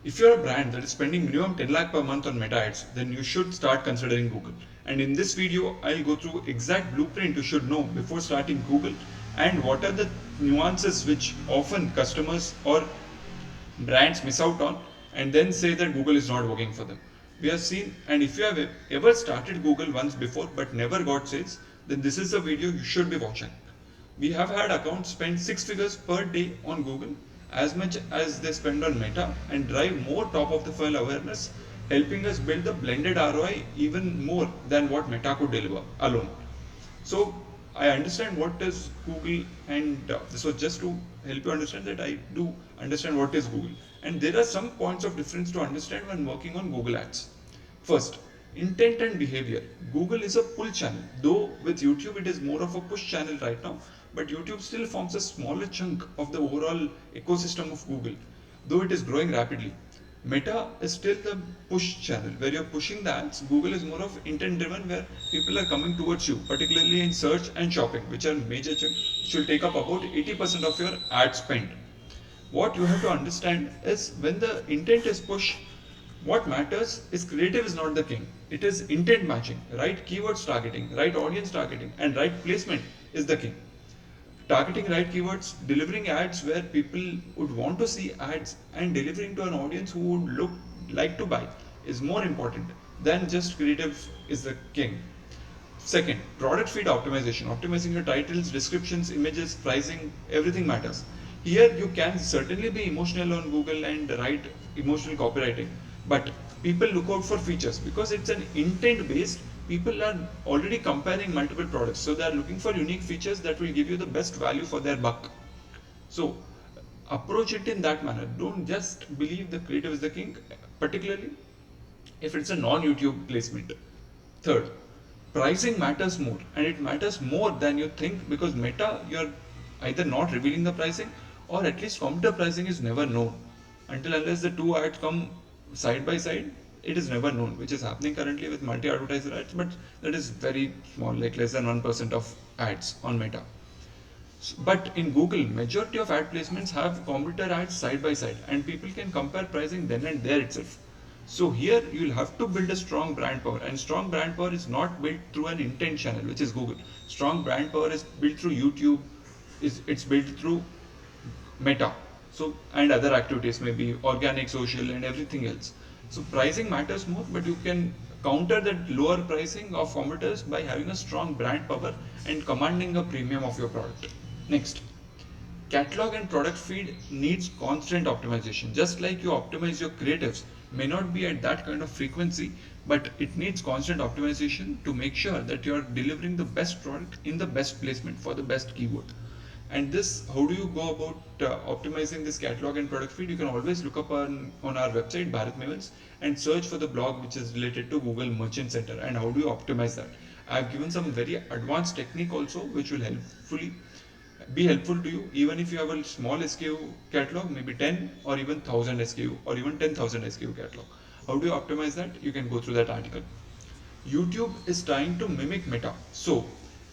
If you're a brand that is spending minimum 10 lakh per month on meta ads, then you should start considering Google. And in this video, I'll go through exact blueprint you should know before starting Google and what are the nuances which often customers or brands miss out on and then say that Google is not working for them. We have seen, and if you have ever started Google once before but never got sales, then this is the video you should be watching. We have had accounts spend 6 figures per day on Google as much as they spend on Meta and drive more top of the funnel awareness, helping us build the blended ROI even more than what Meta could deliver alone. So I understand what is Google, and this was just to help you understand that I do understand what is Google. And there are some points of difference to understand when working on Google Ads. First, intent and behavior. Google is a pull channel, though with YouTube it is more of a push channel right now, but YouTube still forms a smaller chunk of the overall ecosystem of Google, though it is growing rapidly. Meta is still the push channel where you're pushing the ads. Google is more of intent driven where people are coming towards you, particularly in search and shopping, which are major chunk, which will take up about 80% of your ad spend. What you have to understand is when the intent is push, what matters is creative is not the king. It is intent matching, right keywords targeting, right audience targeting, and right placement is the king. Targeting right keywords, delivering ads where people would want to see ads, and delivering to an audience who would look like to buy is more important than just creative is the king. Second, product feed optimization. Optimizing your titles, descriptions, images, pricing, everything matters. Here you can certainly be emotional on Google and write emotional copywriting, but people look out for features because it's an intent based. People are already comparing multiple products, so they are looking for unique features that will give you the best value for their buck. So approach it in that manner. Don't just believe the creative is the king, particularly if it's a non-YouTube placement. Third, pricing matters more, and it matters more than you think because Meta, you're either not revealing the pricing or at least competitor pricing is never known until unless the two ads come side by side. It is never known, which is happening currently with multi-advertiser ads, but that is very small, like less than 1% of ads on Meta. But in Google, majority of ad placements have competitor ads side by side, and people can compare pricing then and there itself. So here you'll have to build a strong brand power, and strong brand power is not built through an intent channel, which is Google. Strong brand power is built through YouTube, it's built through Meta, so and other activities, maybe organic, social, and everything else. So pricing matters more, but you can counter that lower pricing of competitors by having a strong brand power and commanding a premium of your product. Next, catalog and product feed needs constant optimization. Just like you optimize your creatives, may not be at that kind of frequency, but it needs constant optimization to make sure that you are delivering the best product in the best placement for the best keyword. And this, how do you go about optimizing this catalog and product feed? You can always look up on our website, Bharat Mavens, and search for the blog which is related to Google Merchant Center and how do you optimize that. I've given some very advanced technique also which will be helpful to you even if you have a small SKU catalog, maybe 10 or even 1000 SKU or even 10,000 SKU catalog. How do you optimize that? You can go through that article. YouTube is trying to mimic Meta. So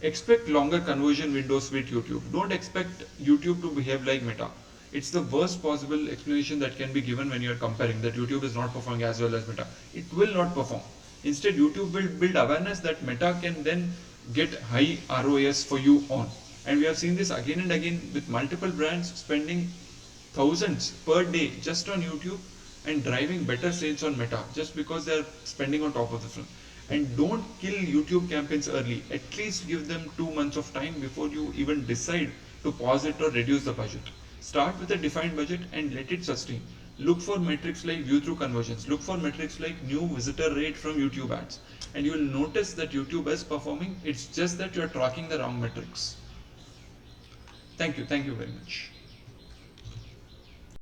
expect longer conversion windows with YouTube. Don't expect YouTube to behave like Meta. It's the worst possible explanation that can be given when you are comparing that YouTube is not performing as well as Meta. It will not perform. Instead, YouTube will build awareness that Meta can then get high ROAS for you on. And we have seen this again and again with multiple brands spending thousands per day just on YouTube and driving better sales on Meta just because they are spending on top of the funnel. And don't kill YouTube campaigns early. At least give them 2 months of time before you even decide to pause it or reduce the budget. Start with a defined budget and let it sustain. Look for metrics like view through conversions. Look for metrics like new visitor rate from YouTube ads. And you will notice that YouTube is performing. It's just that you are tracking the wrong metrics. Thank you. Thank you very much.